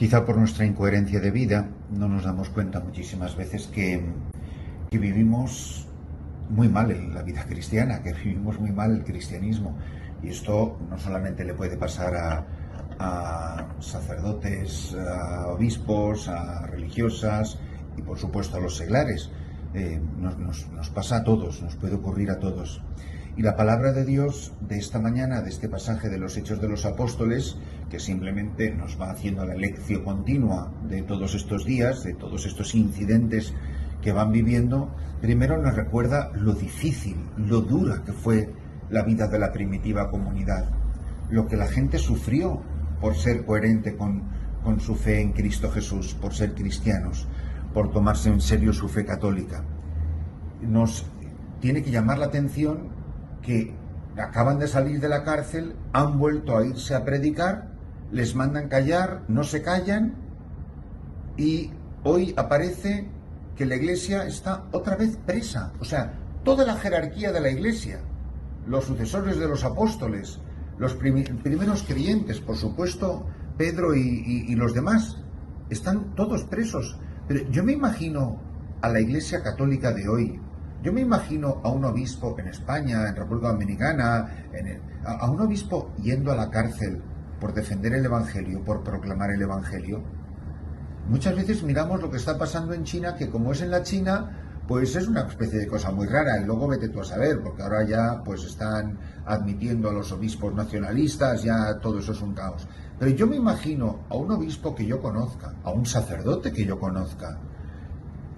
Quizá por nuestra incoherencia de vida no nos damos cuenta muchísimas veces que vivimos muy mal en la vida cristiana, que vivimos muy mal el cristianismo. Y esto no solamente le puede pasar a sacerdotes, a obispos, a religiosas y por supuesto a los seglares. Nos pasa a todos, nos puede ocurrir a todos. Y la palabra de Dios de esta mañana, de este pasaje de los Hechos de los Apóstoles, que simplemente nos va haciendo la lección continua de todos estos días, de todos estos incidentes que van viviendo, primero nos recuerda lo difícil, lo dura que fue la vida de la primitiva comunidad, lo que la gente sufrió por ser coherente con su fe en Cristo Jesús, por ser cristianos, por tomarse en serio su fe católica. Nos tiene que llamar la atención que acaban de salir de la cárcel, han vuelto a irse a predicar, les mandan callar, no se callan, y hoy aparece que la Iglesia está otra vez presa. O sea, toda la jerarquía de la Iglesia, los sucesores de los apóstoles, los primeros creyentes, por supuesto, Pedro y los demás, están todos presos. Pero yo me imagino a la Iglesia católica de hoy, yo me imagino a un obispo en España, en República Dominicana, a un obispo yendo a la cárcel por defender el Evangelio, por proclamar el Evangelio. Muchas veces miramos lo que está pasando en China, que como es en la China, pues es una especie de cosa muy rara, y luego vete tú a saber, porque ahora ya pues están admitiendo a los obispos nacionalistas, ya todo eso es un caos. Pero yo me imagino a un obispo que yo conozca, a un sacerdote que yo conozca,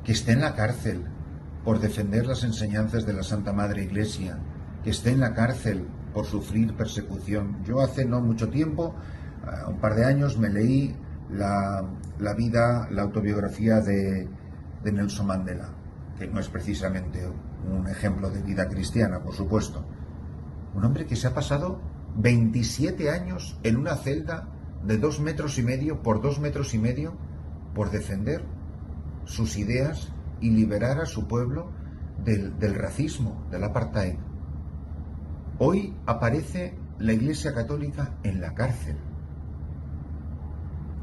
que esté en la cárcel por defender las enseñanzas de la Santa Madre Iglesia, que esté en la cárcel por sufrir persecución. Yo hace no mucho tiempo, un par de años, me leí la vida, la autobiografía de Nelson Mandela, que no es precisamente un ejemplo de vida cristiana, por supuesto. Un hombre que se ha pasado 27 años en una celda de 2,5 metros por 2,5 metros por defender sus ideas y liberar a su pueblo del racismo, del apartheid. Hoy aparece la Iglesia Católica en la cárcel.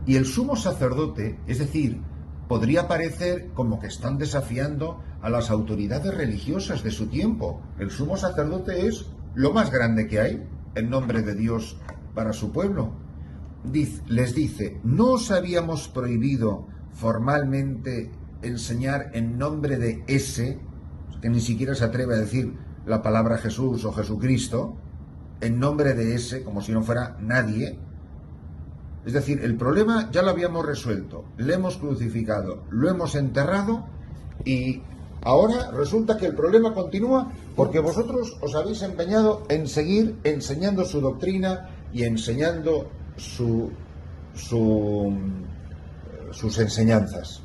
Y el sumo sacerdote, es decir, podría parecer como que están desafiando a las autoridades religiosas de su tiempo. El sumo sacerdote es lo más grande que hay en nombre de Dios para su pueblo. Les dice: no os habíamos prohibido formalmente enseñar en nombre de ese, que ni siquiera se atreve a decir la palabra Jesús o Jesucristo, en nombre de ese, como si no fuera nadie. Es decir, el problema ya lo habíamos resuelto, le hemos crucificado, lo hemos enterrado, y ahora resulta que el problema continúa porque vosotros os habéis empeñado en seguir enseñando su doctrina y enseñando sus enseñanzas.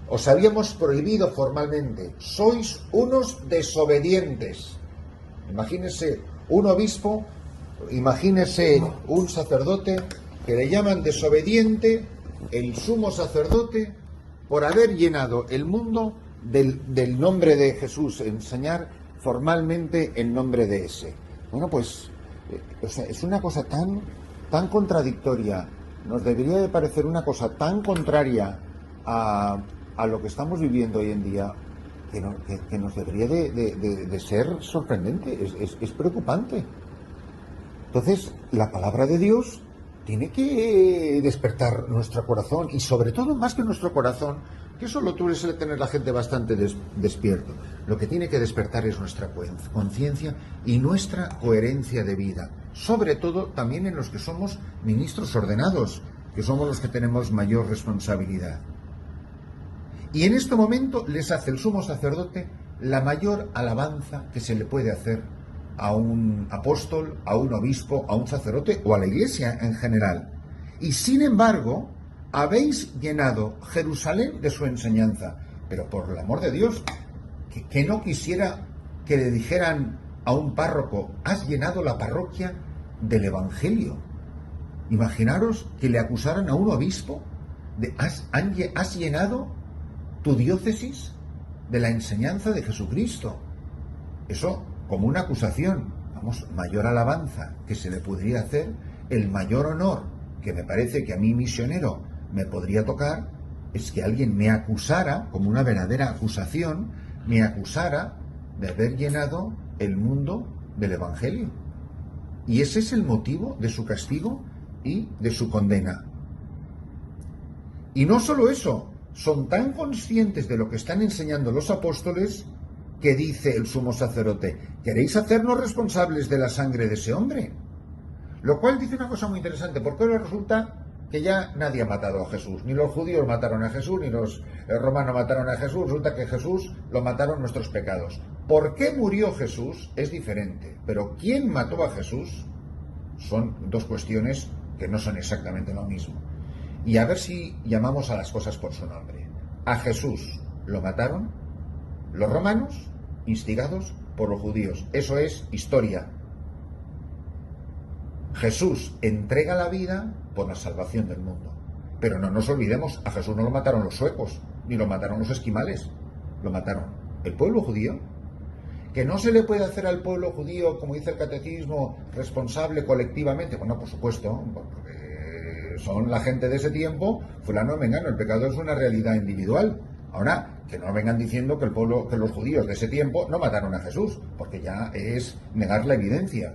Os habíamos prohibido formalmente, sois unos desobedientes. Imagínese un obispo, imagínese un sacerdote que le llaman desobediente, el sumo sacerdote, por haber llenado el mundo del nombre de Jesús, enseñar formalmente el nombre de ese. Bueno, pues es una cosa tan contradictoria, nos debería de parecer una cosa tan contraria a lo que estamos viviendo hoy en día, que nos debería de ser sorprendente, es preocupante. Entonces, la palabra de Dios tiene que despertar nuestro corazón, y sobre todo, más que nuestro corazón, que eso lo suele tener la gente bastante despierto. Lo que tiene que despertar es nuestra conciencia y nuestra coherencia de vida, sobre todo también en los que somos ministros ordenados, que somos los que tenemos mayor responsabilidad. Y en este momento les hace el sumo sacerdote la mayor alabanza que se le puede hacer a un apóstol, a un obispo, a un sacerdote o a la Iglesia en general. Y sin embargo, habéis llenado Jerusalén de su enseñanza. Pero por el amor de Dios, que no quisiera que le dijeran a un párroco: has llenado la parroquia del Evangelio. Imaginaros que le acusaran a un obispo de has llenado tu diócesis de la enseñanza de Jesucristo. Eso como una acusación. Vamos, mayor alabanza que se le podría hacer, el mayor honor que me parece que a mí misionero me podría tocar es que alguien me acusara, como una verdadera acusación, me acusara de haber llenado el mundo del Evangelio. Y ese es el motivo de su castigo y de su condena. Y no solo eso, son tan conscientes de lo que están enseñando los apóstoles que dice el sumo sacerdote: ¿queréis hacernos responsables de la sangre de ese hombre? Lo cual dice una cosa muy interesante, porque ahora resulta que ya nadie ha matado a Jesús. Ni los judíos mataron a Jesús, ni los romanos mataron a Jesús. Resulta que Jesús lo mataron nuestros pecados. ¿Por qué murió Jesús? Es diferente. Pero ¿quién mató a Jesús? Son dos cuestiones que no son exactamente lo mismo. Y a ver si llamamos a las cosas por su nombre. A Jesús lo mataron los romanos, instigados por los judíos. Eso es historia. Jesús entrega la vida por la salvación del mundo. Pero no nos olvidemos, a Jesús no lo mataron los suecos, ni lo mataron los esquimales. Lo mataron el pueblo judío. ¿Que no se le puede hacer al pueblo judío, como dice el catecismo, responsable colectivamente? Bueno, por supuesto, porque son la gente de ese tiempo, fulano, mengano, el pecado es una realidad individual. Ahora, que no vengan diciendo que los judíos de ese tiempo no mataron a Jesús, porque ya es negar la evidencia.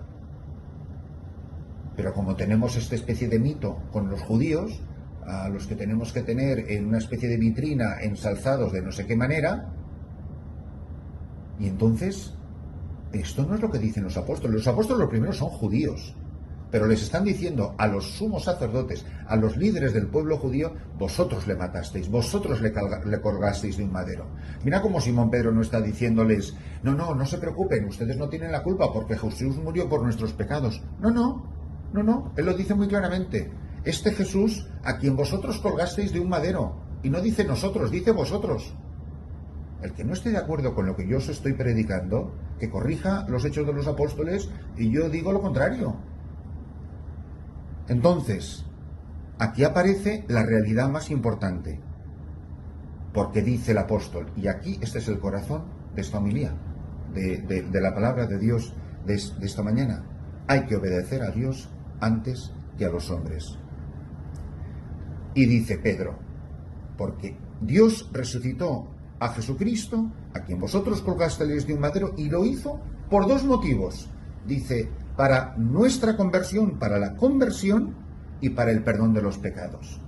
Pero como tenemos esta especie de mito con los judíos, a los que tenemos que tener en una especie de vitrina ensalzados de no sé qué manera, y entonces, esto no es lo que dicen los apóstoles. Los apóstoles los primeros son judíos, pero les están diciendo a los sumos sacerdotes, a los líderes del pueblo judío: vosotros le matasteis, vosotros le colgasteis de un madero. Mira cómo Simón Pedro no está diciéndoles: no se preocupen, ustedes no tienen la culpa porque Jesús murió por nuestros pecados. No, él lo dice muy claramente: este Jesús a quien vosotros colgasteis de un madero. Y no dice nosotros, dice vosotros. El que no esté de acuerdo con lo que yo os estoy predicando, que corrija los hechos de los apóstoles, y yo digo lo contrario. Entonces, aquí aparece la realidad más importante, porque dice el apóstol, y aquí este es el corazón de esta homilía, de la palabra de Dios de esta mañana: hay que obedecer a Dios antes que a los hombres. Y dice Pedro: porque Dios resucitó a Jesucristo, a quien vosotros colgasteis de un madero, y lo hizo por dos motivos. Dice: para nuestra conversión, para la conversión y para el perdón de los pecados.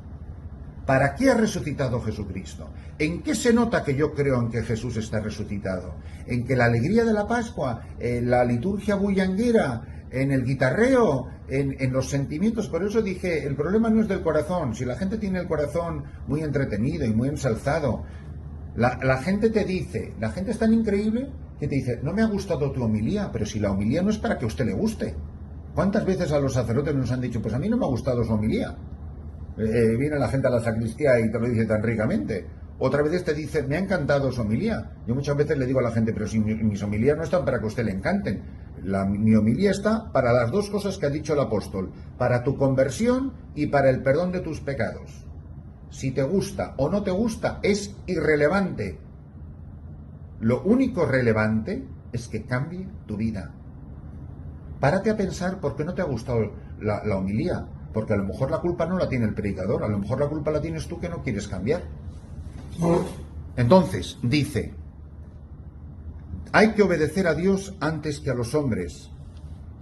¿Para qué ha resucitado Jesucristo? ¿En qué se nota que yo creo en que Jesús está resucitado? En que la alegría de la Pascua, en la liturgia bullanguera, en el guitarreo, en los sentimientos. Por eso dije, el problema no es del corazón. Si la gente tiene el corazón muy entretenido y muy ensalzado, la gente te dice, la gente es tan increíble que te dice: no me ha gustado tu homilía. Pero si la homilía no es para que a usted le guste. ¿Cuántas veces a los sacerdotes nos han dicho: pues a mí no me ha gustado su homilía? Viene la gente a la sacristía y te lo dice tan ricamente. Otra vez te dice: me ha encantado su homilía. Yo muchas veces le digo a la gente: pero si mis homilías no están para que a usted le encanten. Mi homilía está para las dos cosas que ha dicho el apóstol: para tu conversión y para el perdón de tus pecados. Si te gusta o no te gusta es irrelevante. Lo único relevante es que cambie tu vida. Párate a pensar por qué no te ha gustado la homilía. Porque a lo mejor la culpa no la tiene el predicador, a lo mejor la culpa la tienes tú que no quieres cambiar. Entonces, dice: hay que obedecer a Dios antes que a los hombres.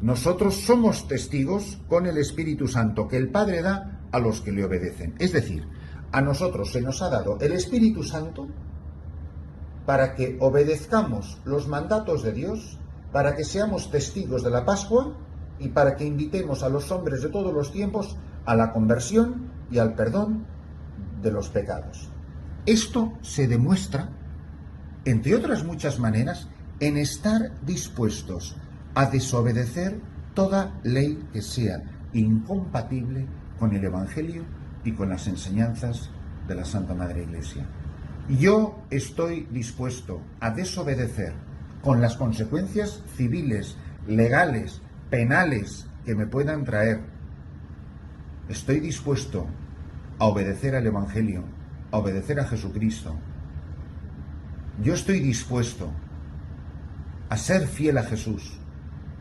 Nosotros somos testigos con el Espíritu Santo que el Padre da a los que le obedecen. Es decir, a nosotros se nos ha dado el Espíritu Santo para que obedezcamos los mandatos de Dios, para que seamos testigos de la Pascua y para que invitemos a los hombres de todos los tiempos a la conversión y al perdón de los pecados. Esto se demuestra, entre otras muchas maneras, en estar dispuestos a desobedecer toda ley que sea incompatible con el Evangelio y con las enseñanzas de la Santa Madre Iglesia. Yo estoy dispuesto a desobedecer con las consecuencias civiles, legales, penales que me puedan traer. Estoy dispuesto a obedecer al Evangelio, a obedecer a Jesucristo. Yo estoy dispuesto a ser fiel a Jesús,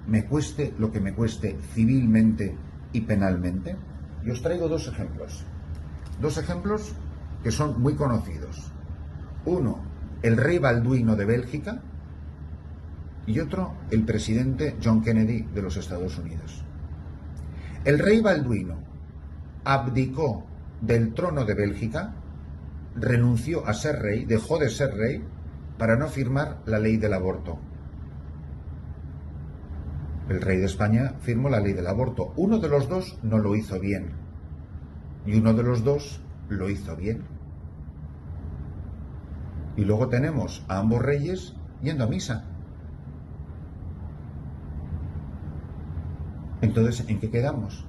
me cueste lo que me cueste civilmente y penalmente. Y os traigo dos ejemplos que son muy conocidos. Uno, el rey Balduino de Bélgica, y otro, el presidente John Kennedy de los Estados Unidos. El rey Balduino abdicó del trono de Bélgica, renunció a ser rey, dejó de ser rey para no firmar la ley del aborto. El rey de España firmó la ley del aborto. Uno de los dos no lo hizo bien y uno de los dos lo hizo bien. Y luego tenemos a ambos reyes yendo a misa. Entonces, ¿en qué quedamos?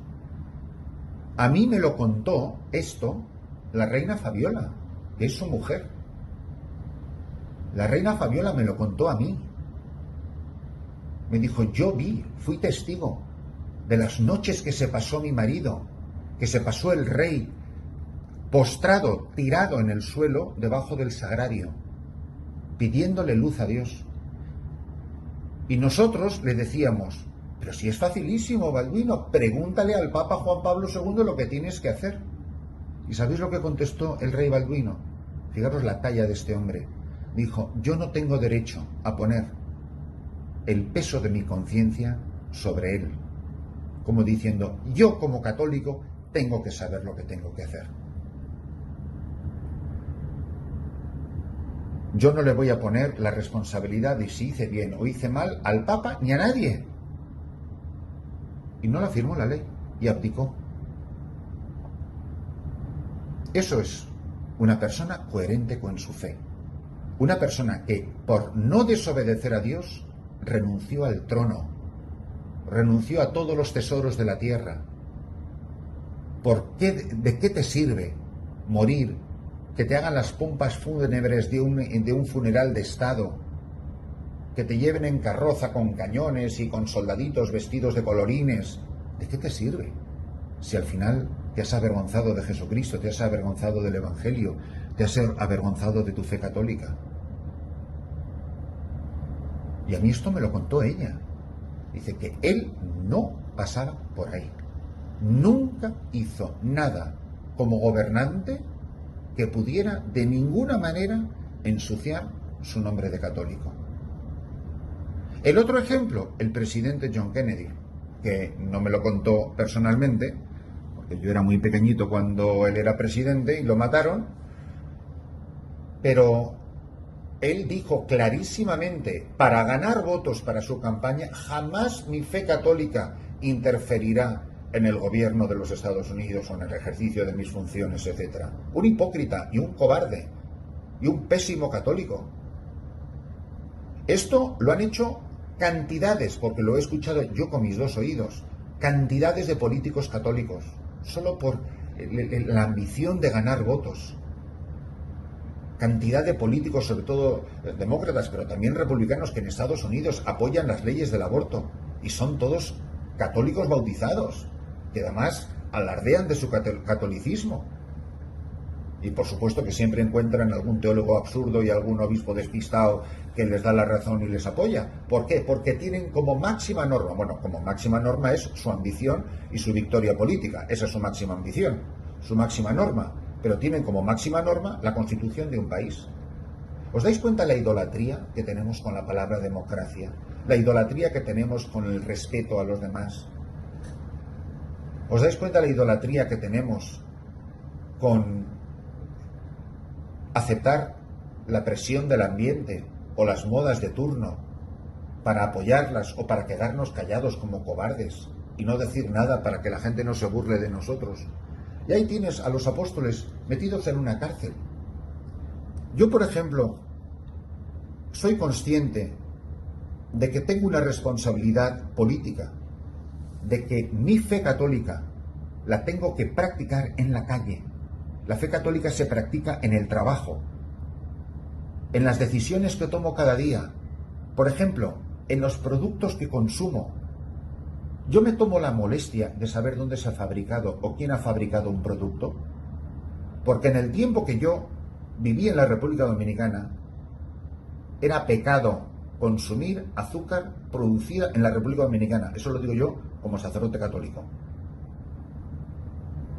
A mí me lo contó esto la reina Fabiola, que es su mujer. La reina Fabiola me lo contó a mí. Me dijo, yo fui testigo de las noches que se pasó mi marido, que se pasó el rey postrado, tirado en el suelo debajo del sagrario, pidiéndole luz a Dios. Y nosotros le decíamos, pero si es facilísimo, Balduino, pregúntale al Papa Juan Pablo II lo que tienes que hacer. ¿Y sabéis lo que contestó el rey Balduino? Fijaros la talla de este hombre. Dijo, yo no tengo derecho a poner el peso de mi conciencia sobre él. Como diciendo, yo como católico tengo que saber lo que tengo que hacer. Yo no le voy a poner la responsabilidad de si hice bien o hice mal al Papa ni a nadie. Y no la firmó la ley y abdicó. Eso es una persona coherente con su fe. Una persona que, por no desobedecer a Dios, renunció al trono, renunció a todos los tesoros de la tierra. ¿De qué te sirve morir, que te hagan las pompas fúnebres de un funeral de Estado, que te lleven en carroza con cañones y con soldaditos vestidos de colorines? ¿De qué te sirve? Si al final te has avergonzado de Jesucristo, te has avergonzado del Evangelio, te has avergonzado de tu fe católica. Y a mí esto me lo contó ella. Dice que él no pasaba por ahí. Nunca hizo nada como gobernante que pudiera de ninguna manera ensuciar su nombre de católico. El otro ejemplo, el presidente John Kennedy, que no me lo contó personalmente, porque yo era muy pequeñito cuando él era presidente y lo mataron, pero él dijo clarísimamente, para ganar votos para su campaña, jamás mi fe católica interferirá en el gobierno de los Estados Unidos o en el ejercicio de mis funciones, etc. Un hipócrita y un cobarde y un pésimo católico. Esto lo han hecho cantidades, porque lo he escuchado yo con mis dos oídos, cantidades de políticos católicos, solo por la ambición de ganar votos. Cantidad de políticos, sobre todo demócratas, pero también republicanos, que en Estados Unidos apoyan las leyes del aborto y son todos católicos bautizados, que además alardean de su catolicismo. Y por supuesto que siempre encuentran algún teólogo absurdo y algún obispo despistado que les da la razón y les apoya. ¿Por qué? Porque tienen como máxima norma, bueno, como máxima norma es su ambición y su victoria política. Esa es su máxima ambición, su máxima norma. Pero tienen como máxima norma la constitución de un país. ¿Os dais cuenta la idolatría que tenemos con la palabra democracia? La idolatría que tenemos con el respeto a los demás. ¿Os dais cuenta la idolatría que tenemos con aceptar la presión del ambiente o las modas de turno para apoyarlas o para quedarnos callados como cobardes y no decir nada para que la gente no se burle de nosotros? Y ahí tienes a los apóstoles metidos en una cárcel. Yo, por ejemplo, soy consciente de que tengo una responsabilidad política, de que mi fe católica la tengo que practicar en la calle. La fe católica se practica en el trabajo, en las decisiones que tomo cada día. Por ejemplo, en los productos que consumo. Yo me tomo la molestia de saber dónde se ha fabricado o quién ha fabricado un producto, porque en el tiempo que yo viví en la República Dominicana, era pecado consumir azúcar producida en la República Dominicana. Eso lo digo yo como sacerdote católico.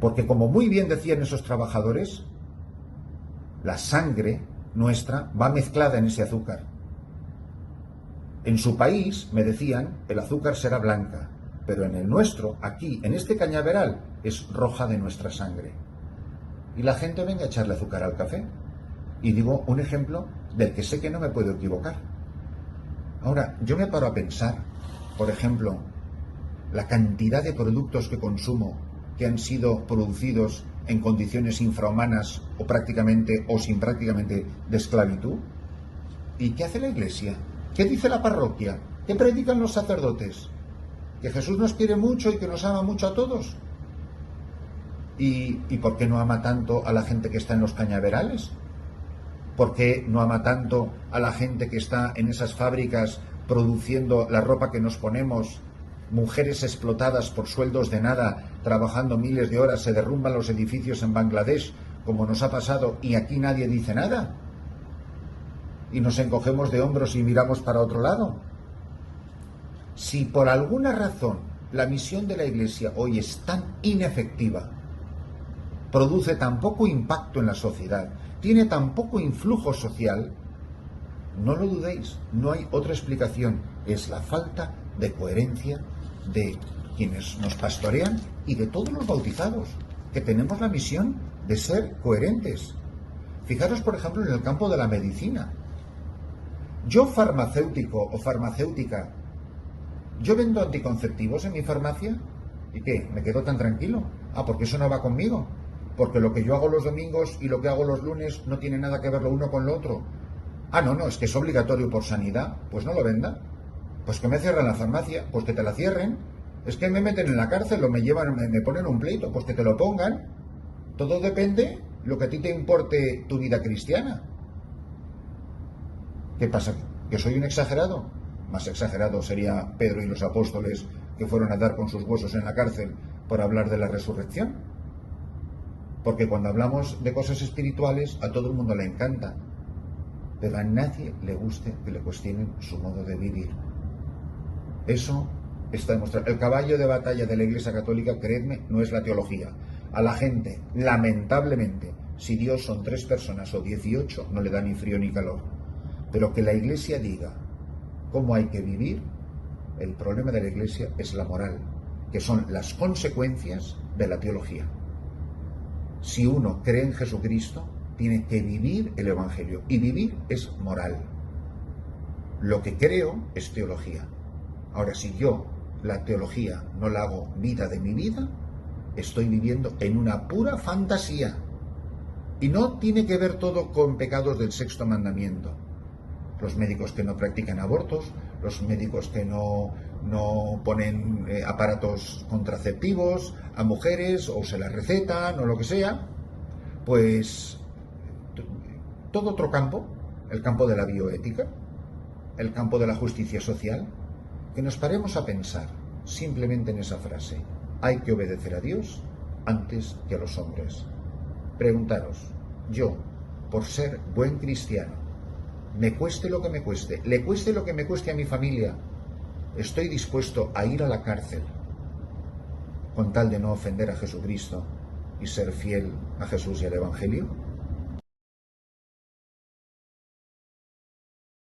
Porque como muy bien decían esos trabajadores, la sangre nuestra va mezclada en ese azúcar. En su país, me decían, el azúcar será blanca, pero en el nuestro, aquí, en este cañaveral, es roja de nuestra sangre. Y la gente venga a echarle azúcar al café. Y digo un ejemplo del que sé que no me puedo equivocar. Ahora, yo me paro a pensar, por ejemplo, la cantidad de productos que consumo que han sido producidos en condiciones infrahumanas o prácticamente o sin prácticamente de esclavitud. ¿Y qué hace la Iglesia? ¿Qué dice la parroquia? ¿Qué predican los sacerdotes? Que Jesús nos quiere mucho y que nos ama mucho a todos. ¿Y por qué no ama tanto a la gente que está en los cañaverales? ¿Por qué no ama tanto a la gente que está en esas fábricas produciendo la ropa que nos ponemos? Mujeres explotadas por sueldos de nada, trabajando miles de horas, se derrumban los edificios en Bangladesh, como nos ha pasado, y aquí nadie dice nada. Y nos encogemos de hombros y miramos para otro lado. Si por alguna razón la misión de la Iglesia hoy es tan inefectiva, produce tan poco impacto en la sociedad, tiene tan poco influjo social, no lo dudéis, no hay otra explicación, es la falta de coherencia de quienes nos pastorean y de todos los bautizados, que tenemos la misión de ser coherentes. Fijaros, por ejemplo, en el campo de la medicina. Yo, farmacéutico o farmacéutica, ¿yo vendo anticonceptivos en mi farmacia? ¿Y qué? ¿Me quedo tan tranquilo? Porque eso no va conmigo. Porque lo que yo hago los domingos y lo que hago los lunes no tiene nada que ver lo uno con lo otro. No, es que es obligatorio por sanidad. Pues no lo venda. Pues que me cierren la farmacia. Pues que te la cierren. Es que me meten en la cárcel o me llevan, me ponen un pleito. Pues que te lo pongan. Todo depende lo que a ti te importe tu vida cristiana. ¿Qué pasa? ¿Que soy un exagerado? Más exagerado sería Pedro y los apóstoles que fueron a dar con sus huesos en la cárcel por hablar de la resurrección. Porque cuando hablamos de cosas espirituales a todo el mundo le encanta, pero a nadie le guste que le cuestionen su modo de vivir. Eso está demostrado. El caballo de batalla de la Iglesia Católica, creedme, no es la teología. A la gente, lamentablemente, si Dios son 3 personas o 18, no le da ni frío ni calor. Pero que la Iglesia diga cómo hay que vivir, el problema de la Iglesia es la moral, que son las consecuencias de la teología. Si uno cree en Jesucristo, tiene que vivir el Evangelio, y vivir es moral. Lo que creo es teología. Ahora, si yo la teología no la hago vida de mi vida, estoy viviendo en una pura fantasía. Y no tiene que ver todo con pecados del 6º mandamiento. Los médicos que no practican abortos, los médicos que no ponen aparatos contraceptivos a mujeres o se las recetan o lo que sea, pues todo otro campo, el campo de la bioética, el campo de la justicia social, que nos paremos a pensar simplemente en esa frase: hay que obedecer a Dios antes que a los hombres. Preguntaros, yo, por ser buen cristiano, me cueste lo que me cueste, le cueste lo que me cueste a mi familia, ¿estoy dispuesto a ir a la cárcel con tal de no ofender a Jesucristo y ser fiel a Jesús y al Evangelio?